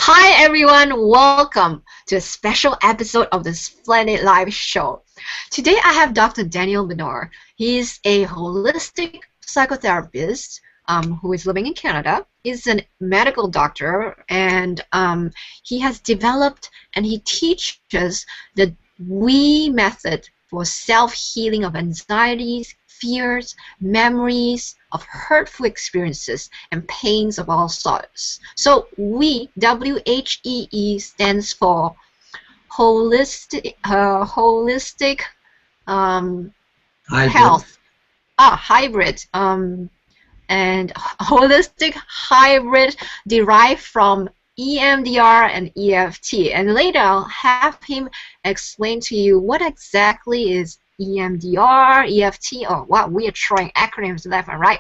Hi everyone, welcome to a special episode of the Splendid Live Show. Today I have Dr. Daniel Benor. He's a holistic psychotherapist who is living in Canada. He's a medical doctor and he has developed and he teaches the WE method for self-healing of anxieties, fears, memories of hurtful experiences, and pains of all sorts. So WHEE, W-H-E-E, stands for holistic health, hybrid, and holistic hybrid derived from EMDR and EFT. And later I'll have him explain to you what exactly is EMDR, EFT, oh wow, we are throwing acronyms left and right.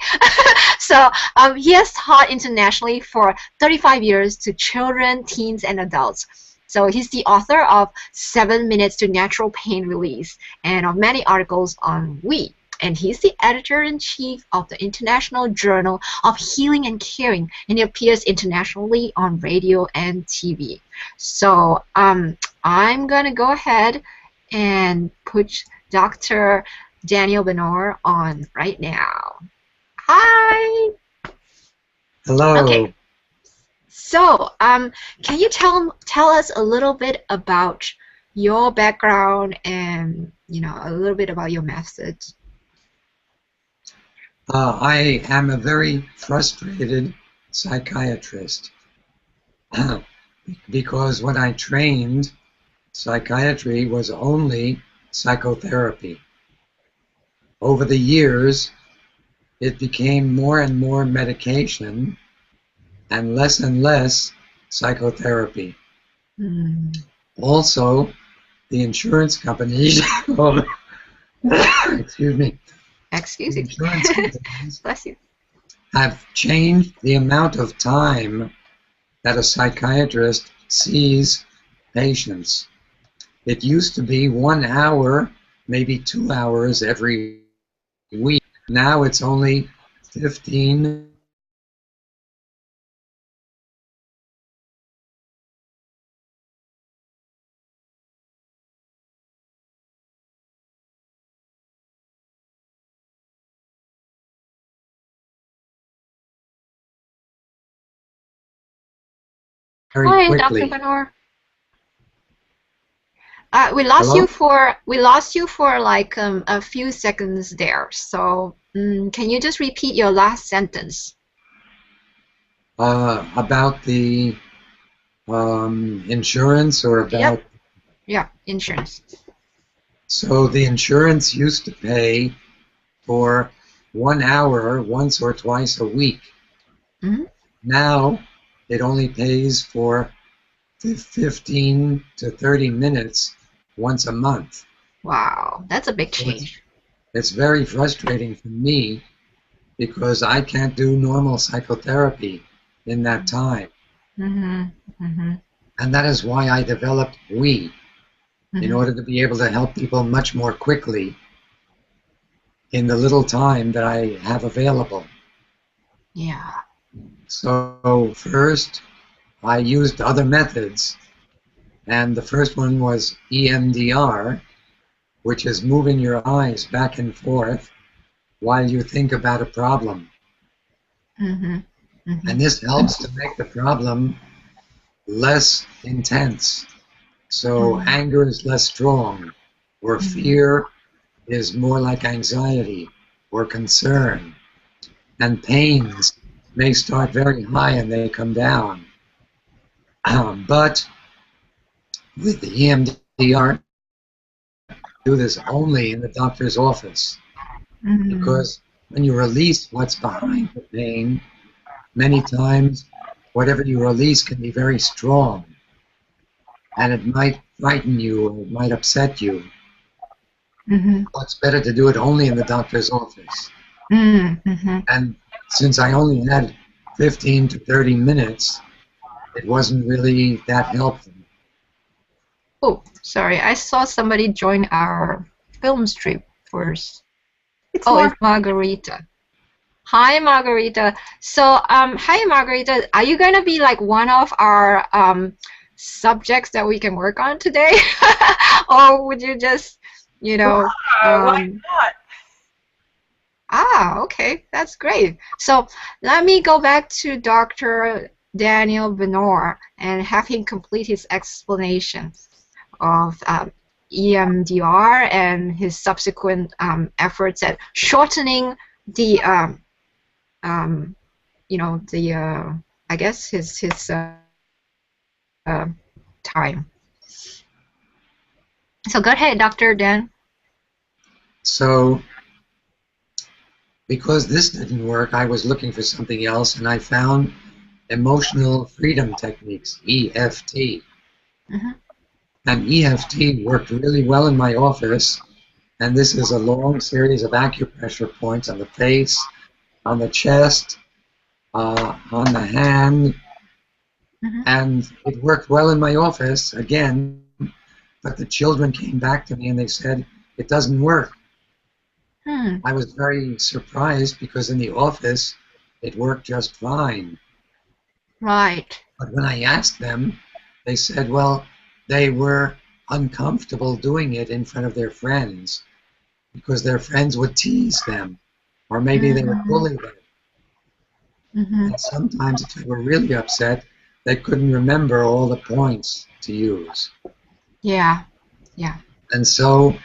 So he has taught internationally for 35 years to children, teens, and adults. So he's the author of 7 Minutes to Natural Pain Release and of many articles on WE. And he's the editor-in-chief of the International Journal of Healing and Caring, and he appears internationally on radio and TV. So I'm going to go ahead and put Dr. Daniel Benor on right now. Hi! Hello. Okay. So, can you tell us a little bit about your background and, a little bit about your methods? I am a very frustrated psychiatrist because when I trained, psychiatry was only psychotherapy. Over the years, it became more and more medication and less psychotherapy. Also, the insurance companies excuse me. Excuse me. Insurance companies Bless you. have changed the amount of time that a psychiatrist sees patients. It used to be 1 hour, maybe 2 hours every week. Now it's only 15. Very Hi, quickly. Dr. Benor. We lost Hello? you for like a few seconds there. So can you just repeat your last sentence? About the insurance or about... Yep. Yeah, insurance. So the insurance used to pay for 1 hour once or twice a week. Now it only pays for 15 to 30 minutes once a month. Wow, that's a big change. It's very frustrating for me because I can't do normal psychotherapy in that time. And that is why I developed WE, in order to be able to help people much more quickly in the little time that I have available. Yeah. So first, I used other methods, and the first one was EMDR, which is moving your eyes back and forth while you think about a problem. And this helps to make the problem less intense. So anger is less strong, or fear is more like anxiety or concern. And pains may start very high and they come down. But with the EMDR, do this only in the doctor's office. Because when you release what's behind the pain, many times whatever you release can be very strong. And it might frighten you or it might upset you. So it's better to do it only in the doctor's office. And since I only had 15 to 30 minutes, it wasn't really that helpful. Oh, sorry, I saw somebody join our film strip first. It's Margarita. Hi, Margarita. So, hi, Margarita. Are you going to be like one of our subjects that we can work on today? Or would you just, you know, Why um, not? okay, that's great. So, let me go back to Dr. Daniel Benor and have him complete his explanation of EMDR and his subsequent efforts at shortening the um, the I guess his time. So go ahead, Dr. Dan. So, because this didn't work, I was looking for something else, and I found emotional freedom techniques, EFT. Mm-hmm. And EFT worked really well in my office, and this is a long series of acupressure points on the face, on the chest, on the hand, Mm-hmm. and it worked well in my office, again, but the children came back to me and they said, it doesn't work. Hmm. I was very surprised because in the office, it worked just fine. Right. But when I asked them, they said, well, they were uncomfortable doing it in front of their friends because their friends would tease them, or maybe they would Mm-hmm. bully them. Mm-hmm. And sometimes, if they were really upset, they couldn't remember all the points to use. Yeah. Yeah. And so,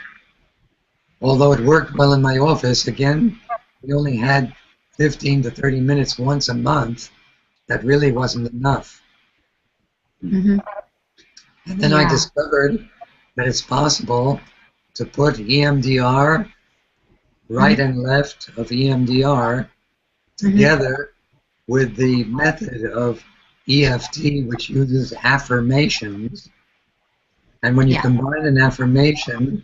although it worked well in my office, again, we only had 15 to 30 minutes once a month. That really wasn't enough. Mm-hmm. And then I Yeah. discovered that it's possible to put EMDR, right Mm-hmm. and left of EMDR, Mm-hmm. together with the method of EFT, which uses affirmations. And when you Yeah. combine an affirmation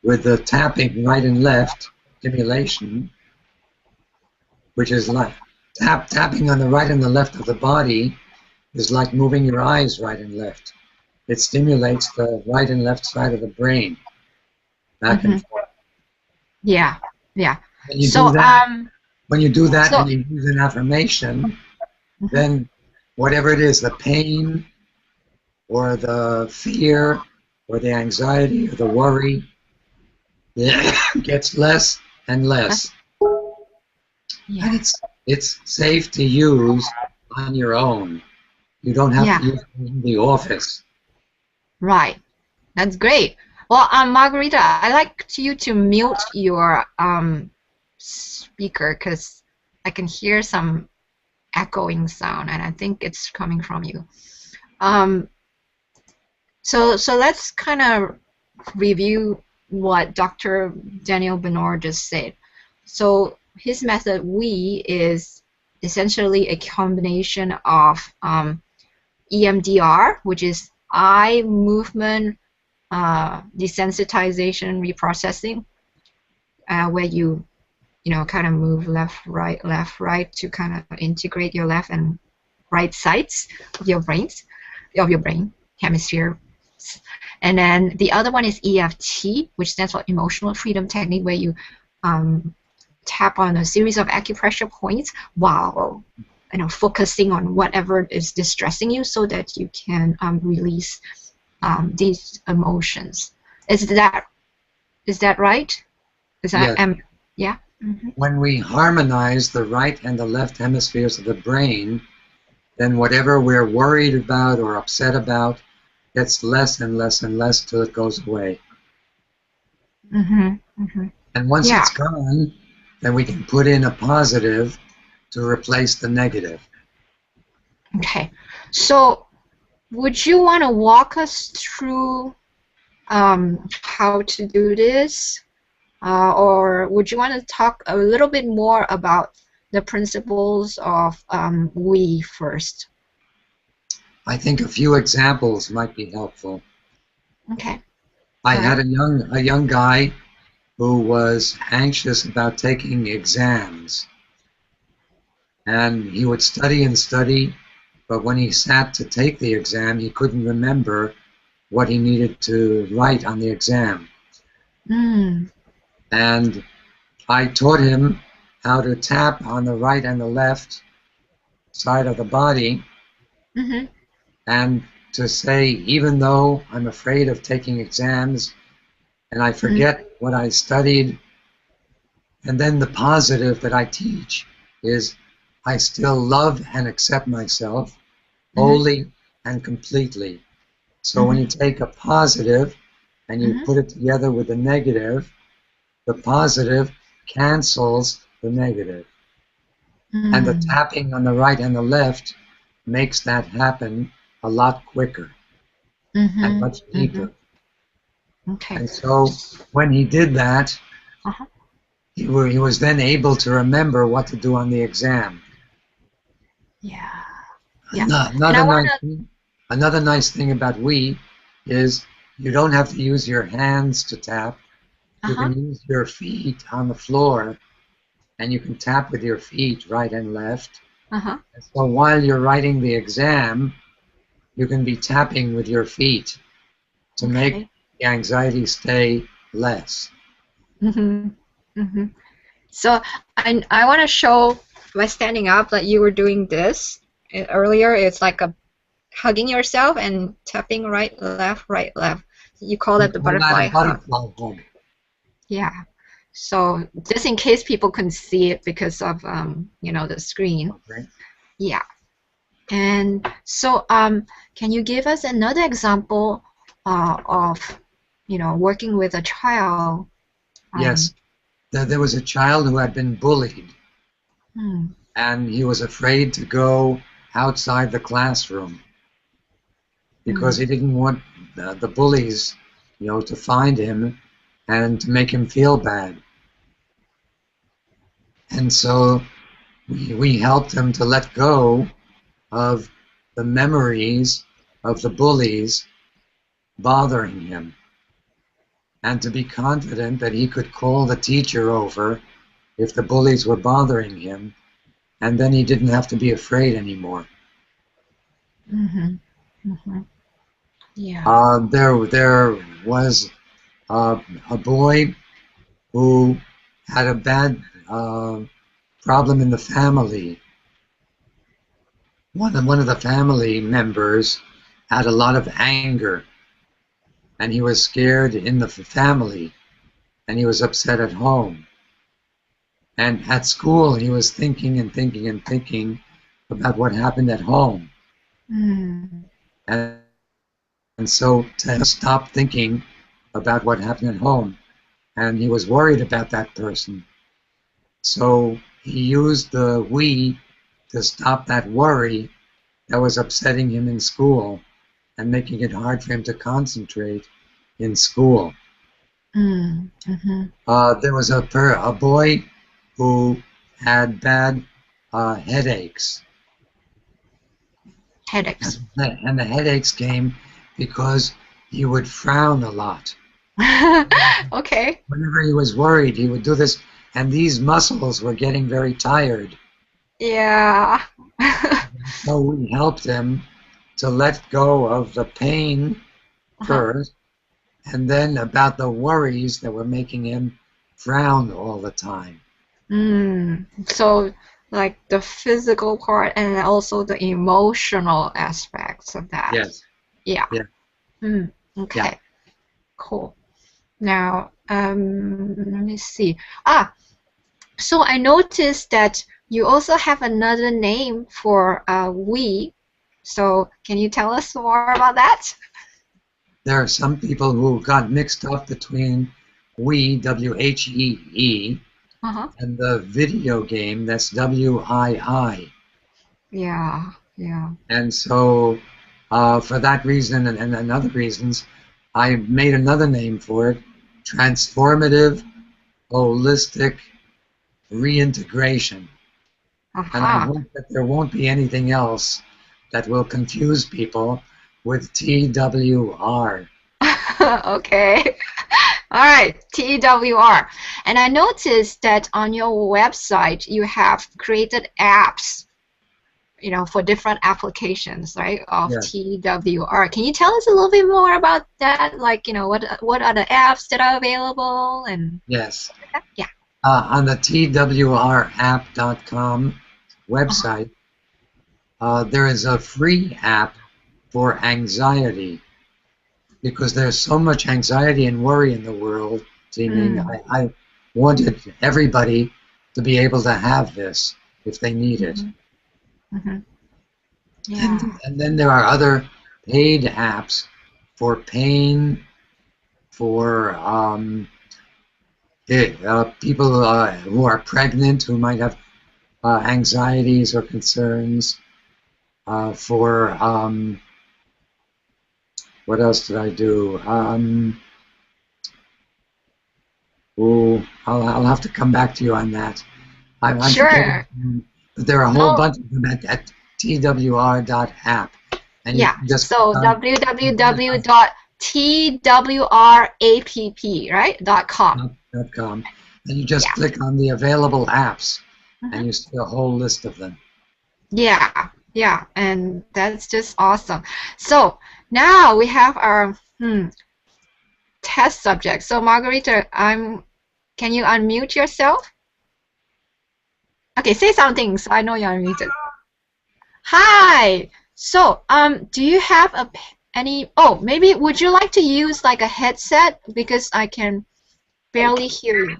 with the tapping right and left stimulation, which is like tapping on the right and the left of the body, is like moving your eyes right and left. It stimulates the right and left side of the brain back Mm-hmm. and forth. Yeah. Yeah. When you do So that, when you do that so and you use an affirmation, mhm. then whatever it is, the pain or the fear or the anxiety or the worry, gets less and less. Yeah. And it's safe to use on your own. You don't have Yeah. to use it in the office. Right. That's great. Well, Margarita, I like you to mute your speaker because I can hear some echoing sound, and I think it's coming from you. Um, so let's kind of review what Dr. Daniel Benor just said. So his method, we, is essentially a combination of EMDR, which is eye movement desensitization reprocessing, where you kind of move left, right to kind of integrate your left and right sides of your brain hemisphere. And then the other one is EFT, which stands for Emotional Freedom Technique, where you tap on a series of acupressure points while focusing on whatever is distressing you, so that you can release these emotions. Is that right? Is that Yes. yeah? Mm-hmm. When we harmonize the right and the left hemispheres of the brain, then whatever we're worried about or upset about gets less and less and less till it goes away. Mm-hmm. Mm-hmm. And once Yeah. it's gone, then we can put in a positive to replace the negative. Okay. So, would you want to walk us through how to do this? Or would you want to talk a little bit more about the principles of we first? I think a few examples might be helpful. Okay. I All right. had a young guy who was anxious about taking exams, and he would study and study, but when he sat to take the exam, he couldn't remember what he needed to write on the exam. Mm. And I taught him how to tap on the right and the left side of the body, Mm-hmm. and to say, even though I'm afraid of taking exams and I forget what I studied, and then the positive that I teach is I still love and accept myself wholly and completely. So when you take a positive and you put it together with the negative, the positive cancels the negative. And the tapping on the right and the left makes that happen a lot quicker and much deeper. Okay. And so when he did that, he was then able to remember what to do on the exam. Yeah. Yeah. Another nice thing about we is you don't have to use your hands to tap. You can use your feet on the floor, and you can tap with your feet right and left. And so while you're writing the exam, you can be tapping with your feet to make the anxiety stay less. So I want to show by standing up that you were doing this earlier. It's like a hugging yourself and tapping right, left, right, left. You call that the butterfly hug. Yeah. So just in case people couldn't see it because of the screen. Okay. Yeah. And so can you give us another example of working with a child? Yes. There was a child who had been bullied, and he was afraid to go outside the classroom because he didn't want the bullies, to find him and to make him feel bad. And so we helped him to let go of the memories of the bullies bothering him, and to be confident that he could call the teacher over if the bullies were bothering him, and then he didn't have to be afraid anymore. Yeah. There was a boy who had a bad problem in the family. One of the family members had a lot of anger, and he was scared in the family, and he was upset at home. And at school, he was thinking and thinking and thinking about what happened at home. And so to stop thinking about what happened at home, and he was worried about that person. So he used the we to stop that worry that was upsetting him in school and making it hard for him to concentrate in school. There was a boy who had bad headaches. And the headaches came because he would frown a lot. Okay. Whenever he was worried, he would do this, and these muscles were getting very tired. Yeah. So we helped him to let go of the pain first, and then about the worries that were making him frown all the time. So like the physical part and also the emotional aspects of that. Yes. Yeah. Yeah. Okay. Yeah. Cool. Now, let me see. So I noticed that you also have another name for we. So can you tell us more about that? There are some people who got mixed up between we, W-H-E-E, and the video game, that's W-I-I. Yeah. And so for that reason and other reasons, I made another name for it, Transformative Holistic Reintegration. And I hope that there won't be anything else that will confuse people with TWR. Okay. All right, TWR. And I noticed that on your website you have created apps, for different applications, right? Of TWR. Can you tell us a little bit more about that? Like, what are the apps that are available and? Yes. Yeah. On the twrapp.com website, there is a free app for anxiety, because there's so much anxiety and worry in the world, Timing. I wanted everybody to be able to have this if they need it. Yeah. And then there are other paid apps for pain, for people who are pregnant who might have anxieties or concerns, for what else did I do? I'll have to come back to you on that. I'm Sure. But there are a whole bunch of them at twr.app. And yeah. you just So www.twrapp, right? .com. .com. And you just click on the available apps, and you see a whole list of them. Yeah, yeah, and that's just awesome. So now we have our test subject. So Margarita, can you unmute yourself? Okay, say something so I know you're unmuted. Hi. So do you have any? Oh, maybe would you like to use like a headset, because I can barely hear you.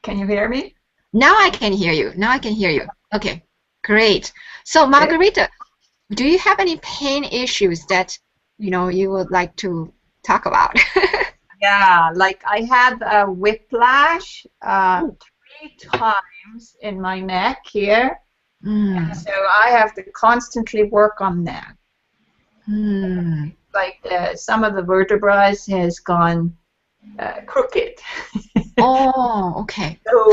Can you hear me? Now I can hear you. Now I can hear you. Okay, great. So Margarita, do you have any pain issues that you would like to talk about? Yeah, like I had a whiplash 3 times in my neck here, and so I have to constantly work on that. Like some of the vertebrae has gone crooked. Oh, okay. So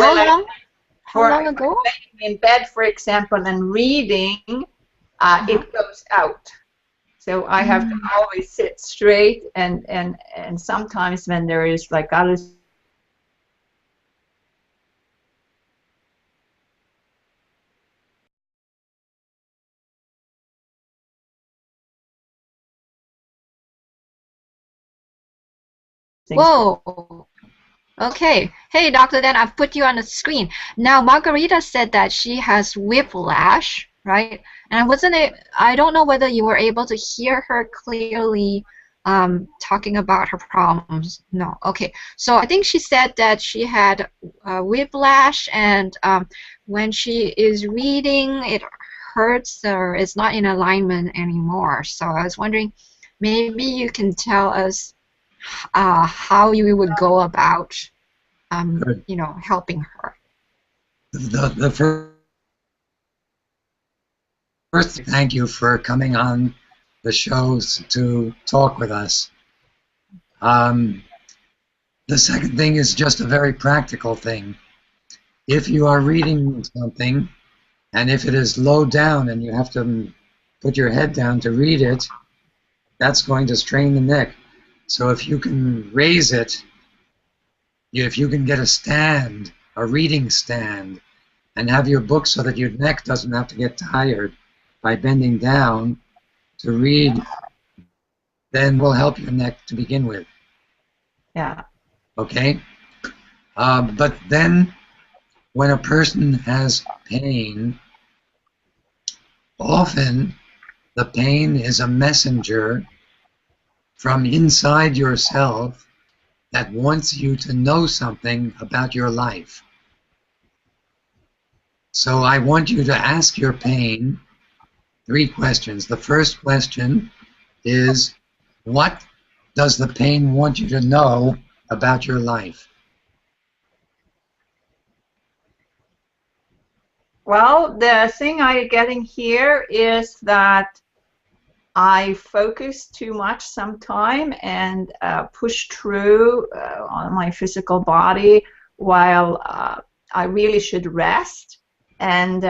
How long ago? Laying in bed, for example, and reading, it goes out. So I have to always sit straight, and sometimes when there is like other Whoa. Okay. Hey, Dr. Dan, I've put you on the screen. Now, Margarita said that she has whiplash, right? And I don't know whether you were able to hear her clearly talking about her problems. No. Okay. So I think she said that she had whiplash, and when she is reading, it hurts, or it's not in alignment anymore. So I was wondering, maybe you can tell us how you would go about, helping her. The first, thank you for coming on the shows to talk with us. The second thing is just a very practical thing. If you are reading something, and if it is low down and you have to put your head down to read it, that's going to strain the neck. So if you can raise it, if you can get a stand, a reading stand, and have your book so that your neck doesn't have to get tired by bending down to read, then we'll help your neck to begin with. Yeah. Okay? But then when a person has pain, often the pain is a messenger from inside yourself that wants you to know something about your life. So I want you to ask your pain 3 questions. The first question is, what does the pain want you to know about your life? Well, the thing I'm getting here is that I focus too much sometime and push through on my physical body while I really should rest. And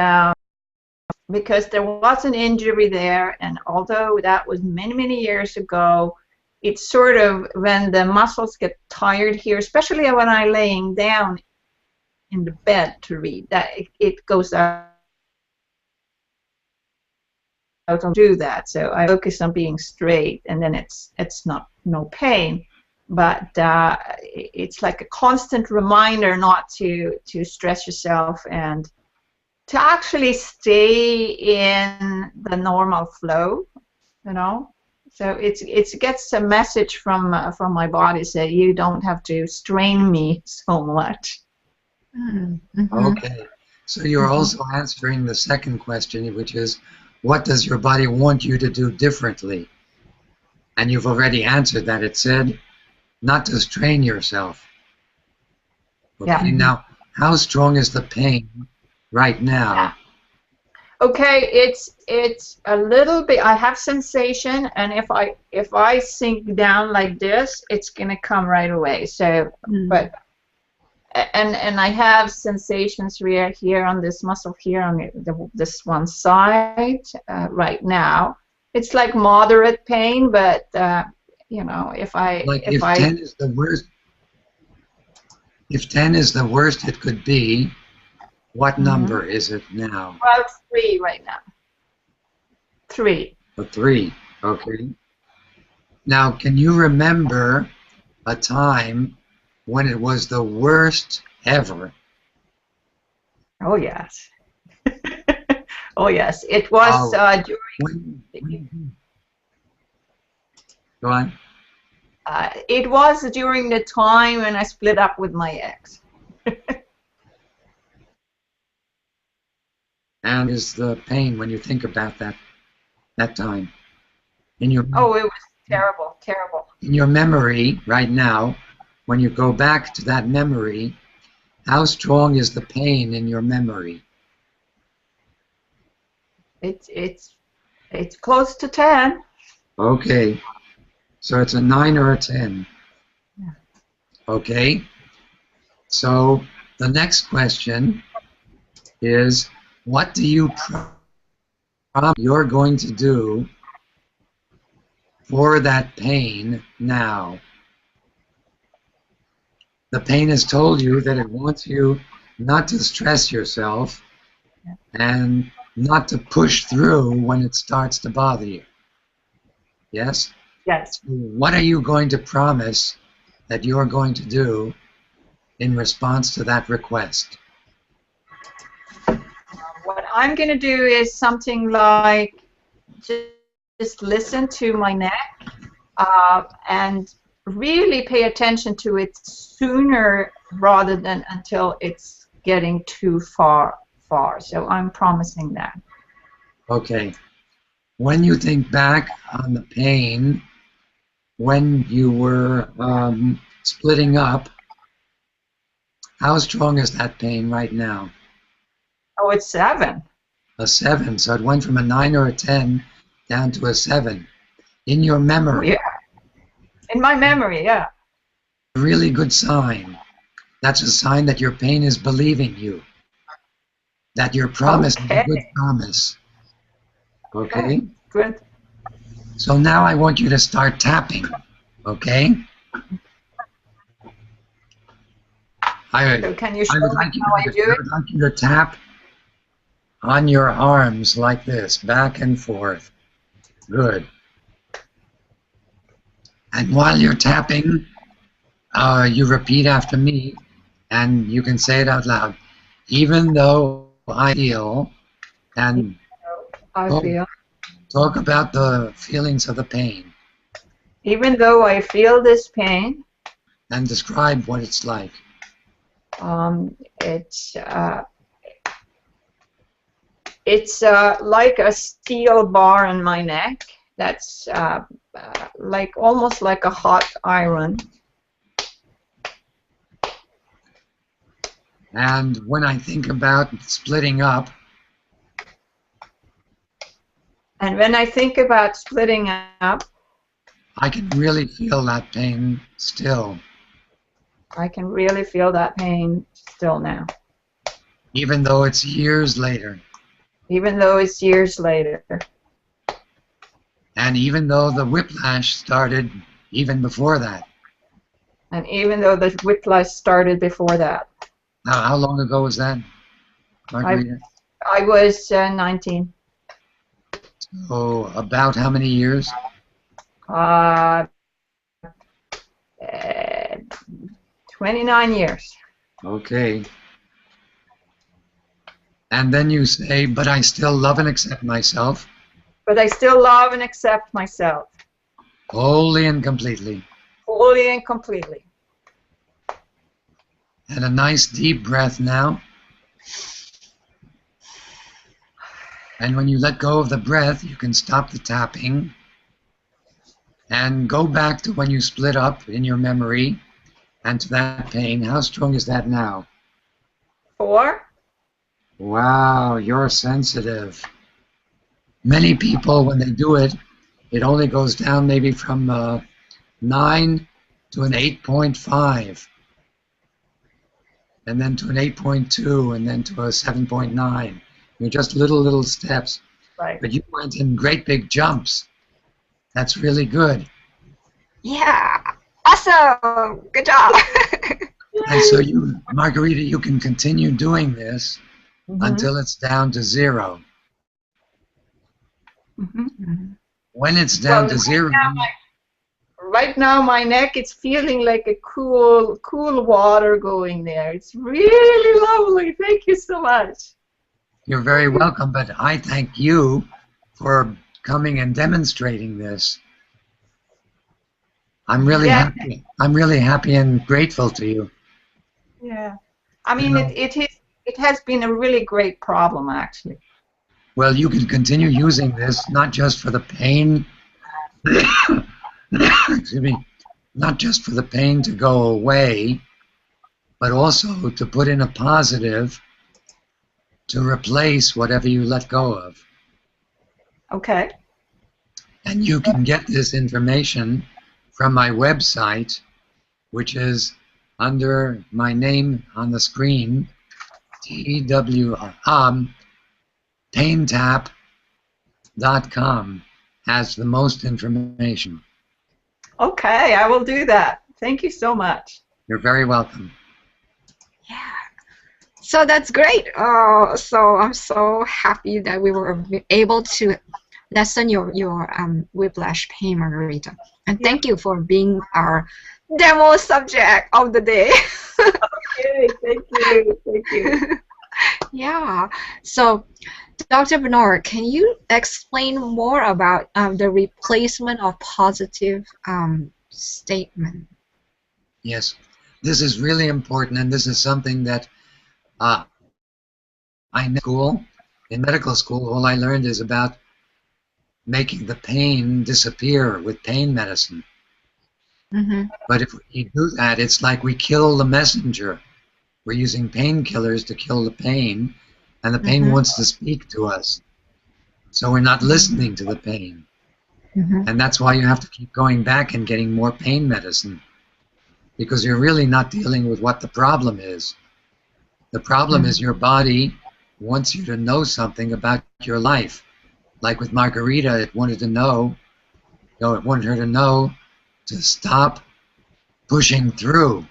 because there was an injury there, and although that was many, many years ago, it's sort of when the muscles get tired here, especially when I'm laying down in the bed to read, that it goes out to do that. So I focus on being straight, and then it's no pain. but it's like a constant reminder not to stress yourself and to actually stay in the normal flow, you know. So it gets a message from my body saying you don't have to strain me so much. Mm-hmm. Okay, so you're also answering the second question, which is, what does your body want you to do differently? And you've already answered that. It said not to strain yourself. Okay, Yeah. now, how strong is the pain right now? Yeah. Okay, it's a little bit. I have sensation, and if I sink down like this, it's gonna come right away. So, but and I have sensations here on this muscle here on this one side right now. It's like moderate pain, but you know, if 10 is the worst, if 10 is the worst it could be, what number is it now? Well, 3 right now. 3. A 3, okay. Now, can you remember a time when it was the worst ever? Oh yes. Oh yes, it was during. Go on. It was during the time when I split up with my ex. And is the pain when you think about that time in your? Oh, it was terrible, terrible. In your memory right now, when you go back to that memory, how strong is the pain in your memory? It's close to 10. Okay, so it's a 9 or a 10. Yeah. Okay, so the next question is, what do you promise you're going to do for that pain now? The pain has told you that it wants you not to stress yourself and not to push through when it starts to bother you. Yes? Yes. What are you going to promise that you're going to do in response to that request? What I'm going to do is something like just listen to my neck and really pay attention to it sooner rather than until it's getting too far. So I'm promising that. Okay. When you think back on the pain when you were splitting up, how strong is that pain right now? Oh, it's 7. A 7. So it went from a 9 or a 10 down to a 7. In your memory. Yeah. In my memory, yeah. A really good sign. That's a sign that your pain is believing you. That your promise is a good promise. Okay? Good. So now I want you to start tapping. Okay? So can you show me how I do it? I would like you to tap on your arms like this, back and forth. Good. And while you're tapping, you repeat after me, and you can say it out loud. Even though I feel, and talk about the feelings of the pain. Even though I feel this pain. And describe what it's like. It's like a steel bar in my neck that's like almost like a hot iron. And when I think about splitting up. And when I think about splitting up. I can really feel that pain still. I can really feel that pain still now. Even though it's years later. Even though it's years later. And even though the whiplash started even before that. And even though the whiplash started before that. Now, how long ago was that, Margarita? I was 19. So about how many years? 29 years. Okay. And then you say, but I still love and accept myself. But I still love and accept myself. Wholly and completely. Wholly and completely. And a nice deep breath now. And when you let go of the breath, you can stop the tapping and go back to when you split up in your memory and to that pain. How strong is that now? 4. Wow, you're sensitive. Many people, when they do it, it only goes down maybe from 9 to an 8.5, and then to an 8.2, and then to a 7.9. You're just little steps. Right. But you went in great big jumps. That's really good. Yeah, awesome, good job. And so you, Margarita, you can continue doing this until it's down to 0. When it's down to 0, right now my neck is feeling like a cool water going there. It's really lovely. Thank you so much. you're very welcome. But I thank you for coming and demonstrating this. I'm really happy. I'm really happy and grateful to you. Yeah, I mean, it has been a really great problem, actually. Well, you can continue using this not just for the pain, excuse me, not just for the pain to go away, but also to put in a positive to replace whatever you let go of. Okay. And you can get this information from my website, which is under my name on the screen, paintap.com has the most information. Okay, I will do that. Thank you so much. You're very welcome. Yeah. So that's great. So I'm so happy that we were able to lessen your whiplash pain, Margarita. And thank you for being our demo subject of the day. Okay, thank you. Thank you. Yeah. So, Dr. Benor, can you explain more about the replacement of positive statement? Yes, this is really important, and this is something that I know in medical school, all I learned is about making the pain disappear with pain medicine. But if we do that, it's like we kill the messenger. We're using painkillers to kill the pain, and the pain wants to speak to us. So we're not listening to the pain. And that's why you have to keep going back and getting more pain medicine, because you're really not dealing with what the problem is. The problem is your body wants you to know something about your life. Like with Margarita, it wanted to know, it wanted her to know to stop pushing through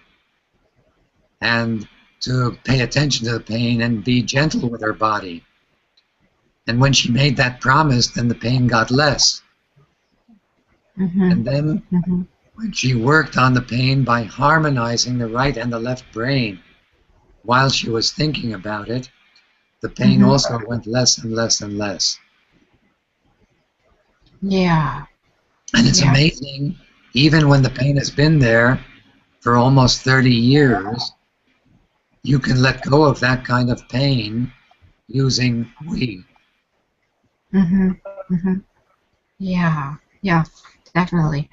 and to pay attention to the pain and be gentle with her body. And when she made that promise, then the pain got less. And then when she worked on the pain by harmonizing the right and the left brain while she was thinking about it, the pain also went less and less and less. Yeah. And it's amazing, even when the pain has been there for almost 30 years, you can let go of that kind of pain using we. Yeah, definitely.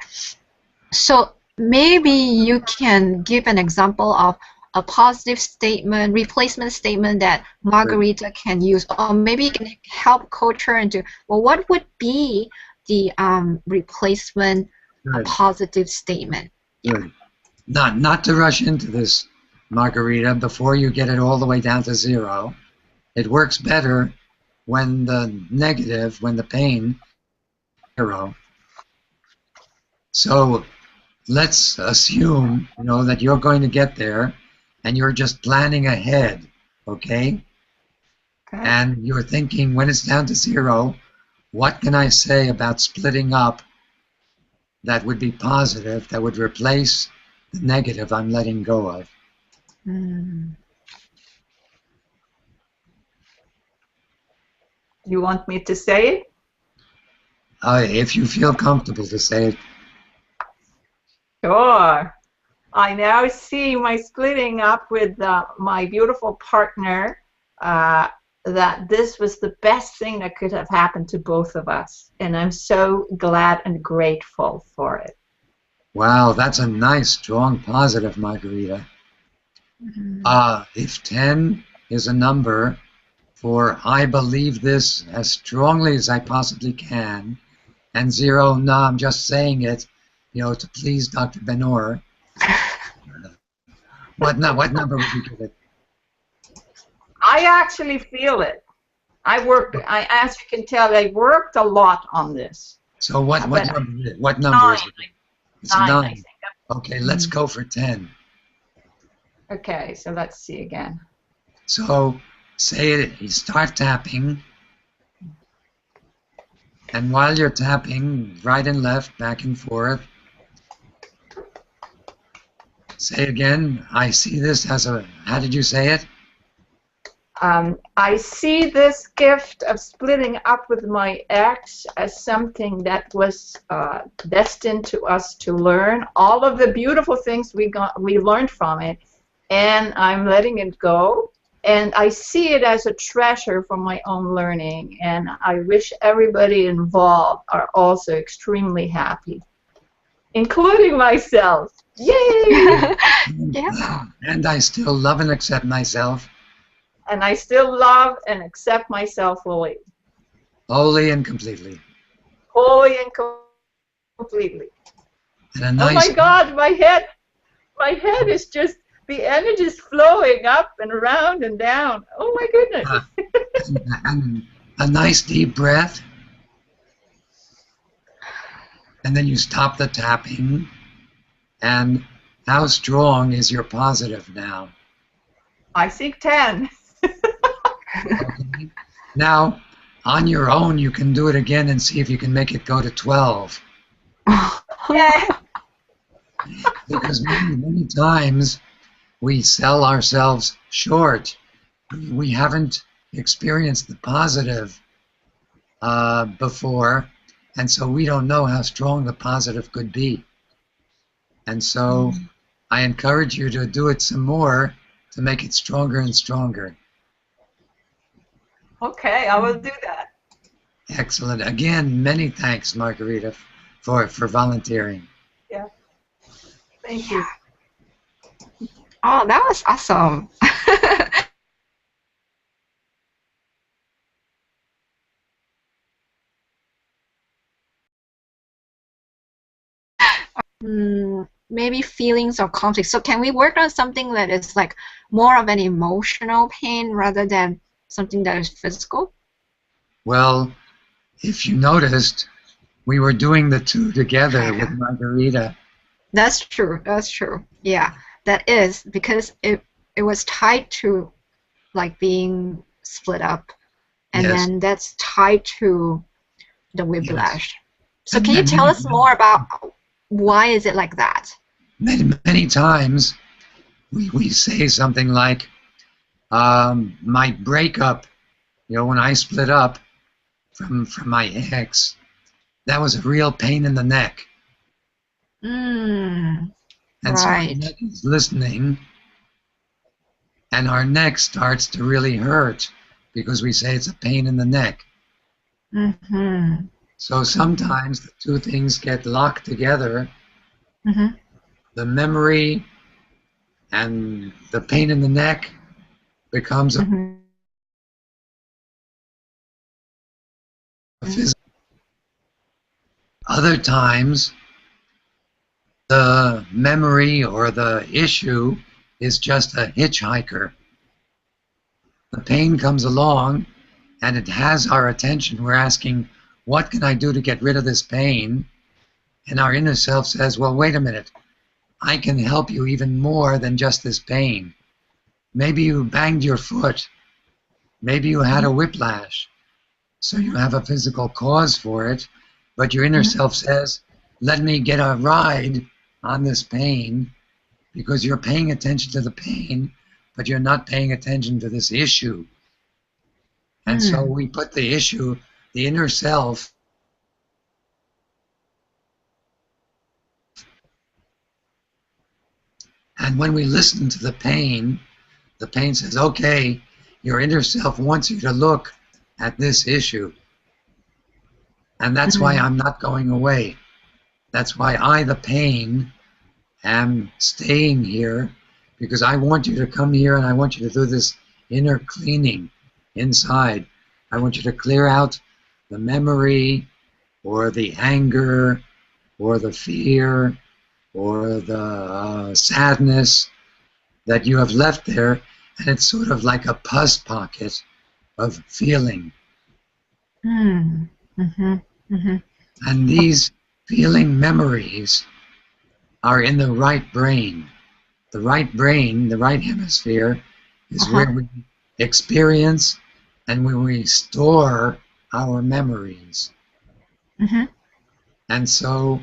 So maybe you can give an example of a positive statement, replacement statement that Margarita can use, or maybe you can help coach her into, well, what would be the replacement positive statement? Good. Not to rush into this, Margarita, before you get it all the way down to 0. It works better when the negative, when the pain, 0. So let's assume, that you're going to get there and you're just planning ahead, okay? And you're thinking, when it's down to 0, what can I say about splitting up that would be positive, that would replace the negative I'm letting go of. Mm. You want me to say it? If you feel comfortable to say it. Sure. I now see my splitting up with my beautiful partner, that this was the best thing that could have happened to both of us. And I'm so glad and grateful for it. Wow, that's a nice, strong positive, Margarita. If 10 is a number for I believe this as strongly as I possibly can, and 0, no, I'm just saying it, to please Dr. Benor, what number would you give it? I actually feel it. As you can tell, I worked a lot on this. So what number is it? It's 9. I think. Okay, let's go for 10. Okay, so let's see again. So say it, you start tapping, and while you're tapping right and left, back and forth, say again, I see this as a, how did you say it? I see this gift of splitting up with my ex as something that was destined to us to learn. All of the beautiful things we learned from it, and I'm letting it go. And I see it as a treasure from my own learning, and I wish everybody involved are also extremely happy, including myself. Yay! Yeah. And I still love and accept myself. And I still love and accept myself fully. Wholly and completely. Wholly and completely. And a nice, oh my God, my head is just, the energy is flowing up and around and down. Oh my goodness. and a nice deep breath. And then you stop the tapping. And how strong is your positive now? I think 10. Okay. Now, on your own, you can do it again and see if you can make it go to 12. Yeah. Because many times we sell ourselves short. We haven't experienced the positive before, and so we don't know how strong the positive could be. And so I encourage you to do it some more to make it stronger and stronger. Okay, I will do that. Excellent. Again, many thanks, Margarita, for volunteering. Yeah. Thank you. Oh, that was awesome. Maybe feelings of conflict. So can we work on something that is like more of an emotional pain rather than something that is physical? Well, if you noticed, we were doing the two together with Margarita. That's true. That's true. Yeah, that is because it was tied to like being split up, and Yes. then that's tied to the whiplash. Yes. So can you tell us more about why is it like that? Many times we say something like, my breakup, when I split up from my ex, that was a real pain in the neck. And so our neck is listening, and our neck starts to really hurt because we say it's a pain in the neck. Mm-hmm. So sometimes the two things get locked together. Mm-hmm. The memory and the pain in the neck becomes a physical. Other times, the memory or the issue is just a hitchhiker. The pain comes along and it has our attention. We're asking, what can I do to get rid of this pain? And our inner self says, well, wait a minute. I can help you even more than just this pain. Maybe you banged your foot. Maybe you had a whiplash. So you have a physical cause for it, but your inner self says, let me get a ride on this pain, because you're paying attention to the pain, but you're not paying attention to this issue. And so we put the issue, the inner self, and when we listen to the pain says, okay, your inner self wants you to look at this issue. And that's why I'm not going away. That's why I, the pain, am staying here, because I want you to come here and I want you to do this inner cleaning inside. I want you to clear out the memory or the anger or the fear or the sadness that you have left there, and it's sort of like a pus pocket of feeling. And these feeling memories are in the right brain. The right brain, the right hemisphere, is where we experience and where we store our memories. And so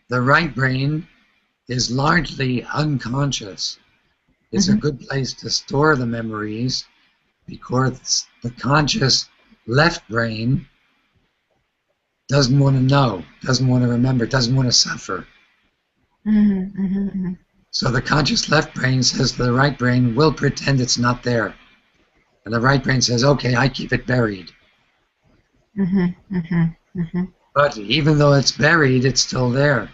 the right brain is largely unconscious. It's a good place to store the memories because the conscious left brain doesn't want to know, doesn't want to remember, doesn't want to suffer. So the conscious left brain says to the right brain, we'll pretend it's not there. And the right brain says, okay, I keep it buried. But even though it's buried, it's still there.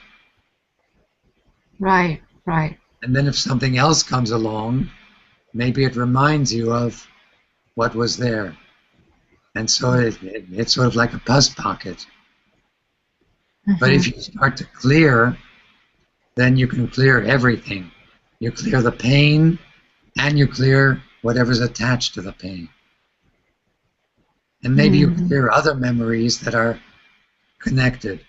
Right, right. And then if something else comes along, maybe it reminds you of what was there. And so it's sort of like a pus pocket. But if you start to clear, then you can clear everything. You clear the pain, and you clear whatever's attached to the pain. And maybe you clear other memories that are connected.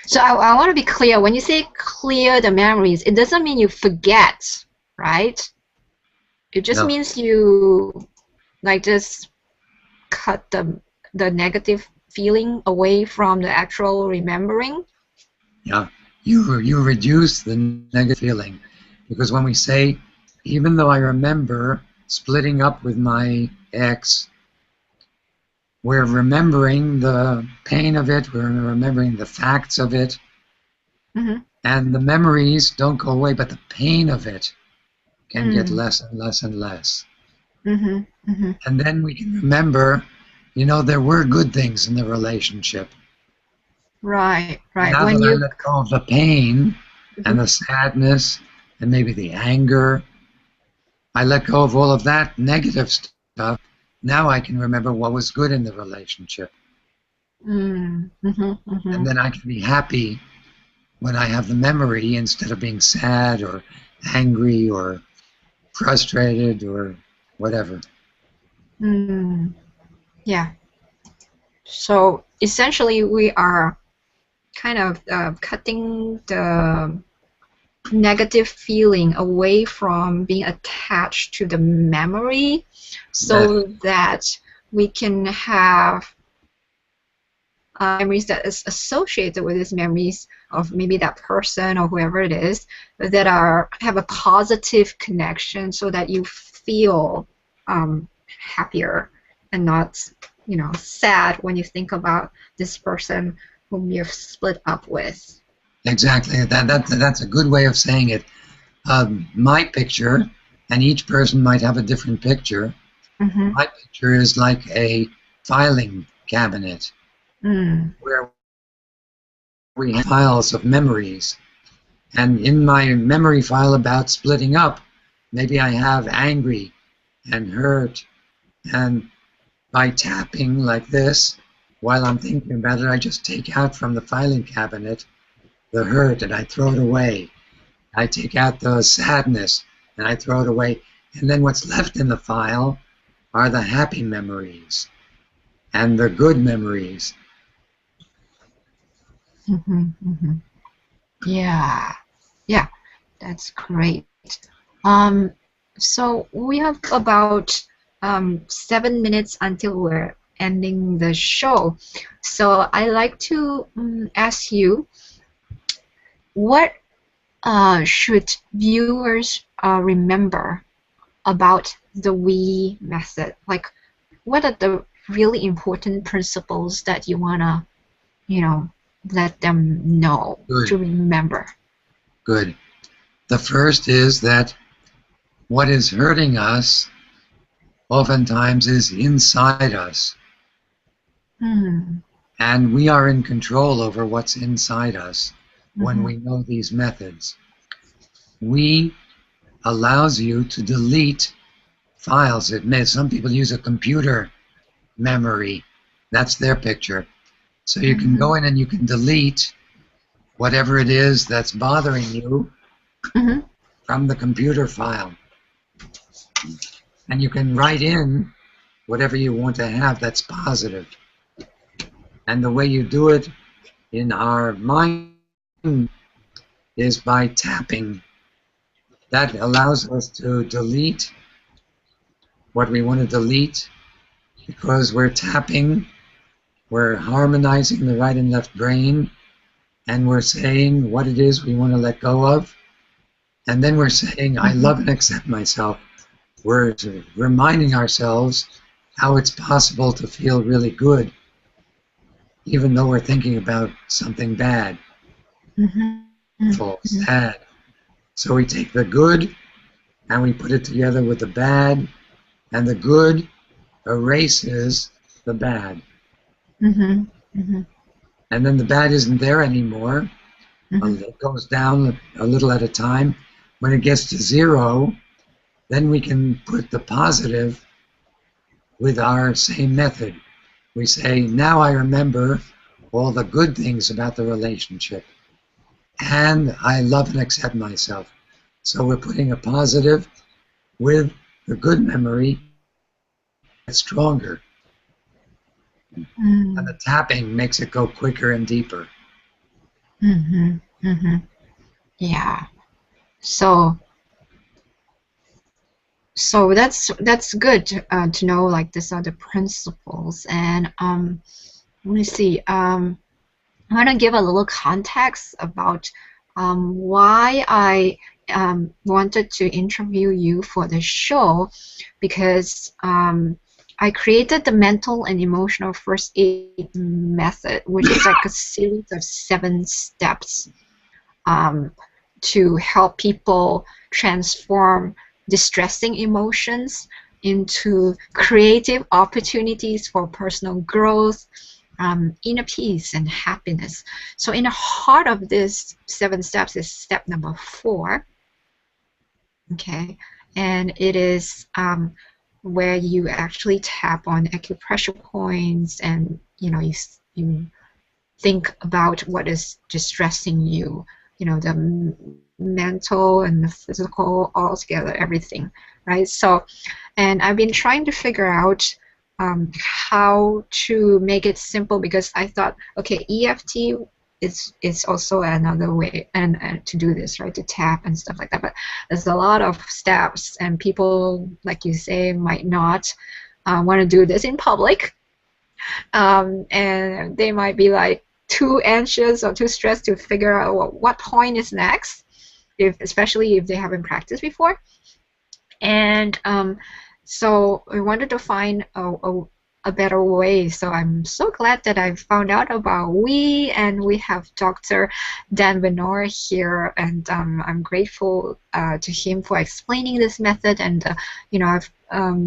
So I want to be clear. When you say clear the memories, it doesn't mean you forget, right? It just means you like just cut the negative feeling away from the actual remembering. Yeah, you reduce the negative feeling, because when we say, even though I remember splitting up with my ex, we're remembering the pain of it, we're remembering the facts of it, and the memories don't go away, but the pain of it can get less and less and less. And then we can remember, you know, there were good things in the relationship. Right, right. Now that I let go of the pain and the sadness and maybe the anger, I let go of all of that negative stuff. Now I can remember what was good in the relationship. And then I can be happy when I have the memory instead of being sad or angry or frustrated or whatever. Yeah. So essentially we are kind of cutting the negative feeling away from being attached to the memory, so that we can have memories that is associated with these memories of maybe that person or whoever it is that have a positive connection, so that you feel happier and not, you know, sad when you think about this person whom you've split up with. Exactly. That's a good way of saying it. My picture, and each person might have a different picture. My picture is like a filing cabinet where we have files of memories. And in my memory file about splitting up, maybe I have angry and hurt, and by tapping like this, while I'm thinking about it, I just take out from the filing cabinet the hurt and I throw it away. I take out the sadness and I throw it away. And then what's left in the file are the happy memories and the good memories. Yeah, yeah, that's great. So we have about 7 minutes until we're ending the show. So I like to ask you, what should viewers remember about the we method? Like, what are the really important principles that you wanna, let them know to remember? Good. The first is that what is hurting us oftentimes is inside us. And we are in control over what's inside us when we know these methods. We allows you to delete files. Some people use a computer memory. That's their picture. So you can go in and you can delete whatever it is that's bothering you from the computer file. And you can write in whatever you want to have that's positive. And the way you do it in our mind is by tapping. That allows us to delete what we want to delete, because we're tapping, we're harmonizing the right and left brain, and we're saying what it is we want to let go of. And then we're saying, I love and accept myself. We're reminding ourselves how it's possible to feel really good, even though we're thinking about something bad, sad. So we take the good and we put it together with the bad, and the good erases the bad. And then the bad isn't there anymore. It goes down a little at a time. When it gets to 0, then we can put the positive with our same method. We say, now I remember all the good things about the relationship, and I love and accept myself. So we're putting a positive with the good memory. It's stronger. And the tapping makes it go quicker and deeper. Yeah. So that's good to know. Like, these are the principles. And let me see. I want to give a little context about why I wanted to interview you for the show, because I created the mental and emotional first aid method, which is like a series of 7 steps to help people transform distressing emotions into creative opportunities for personal growth, inner peace, and happiness. So in the heart of this 7 steps is step number 4. Okay, and it is where you actually tap on acupressure points, and you think about what is distressing you, the mental and the physical all together, everything, right? So, and I've been trying to figure out how to make it simple, because I thought, okay, EFT is also another way and to do this, right, to tap and stuff like that, but there's a lot of steps, and people, like you say, might not want to do this in public, and they might be like too anxious or too stressed to figure out what point is next, especially if they haven't practiced before. And so we wanted to find a better way. So I'm so glad that I found out about and we have Dr. Dan Benor here, and I'm grateful to him for explaining this method. And I've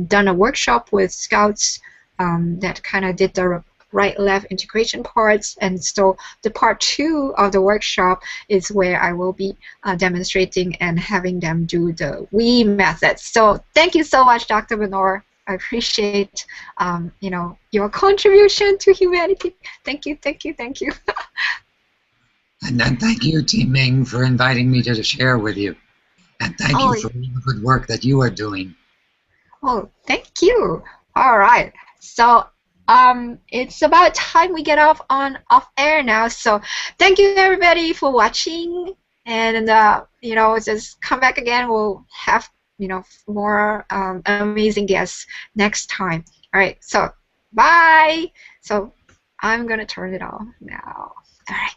done a workshop with Scouts that kind of did the right-left integration parts, and so the part 2 of the workshop is where I will be demonstrating and having them do the we method. So thank you so much, Dr. Benor. I appreciate your contribution to humanity. Thank you, thank you, thank you. And then thank you, T. Ming, for inviting me to share with you. And thank you for all the good work that you are doing. Oh, thank you. All right. So it's about time we get off air now. So thank you everybody for watching, and just come back again. We'll have more amazing guests next time. All right. So bye. So I'm gonna turn it off now. All right.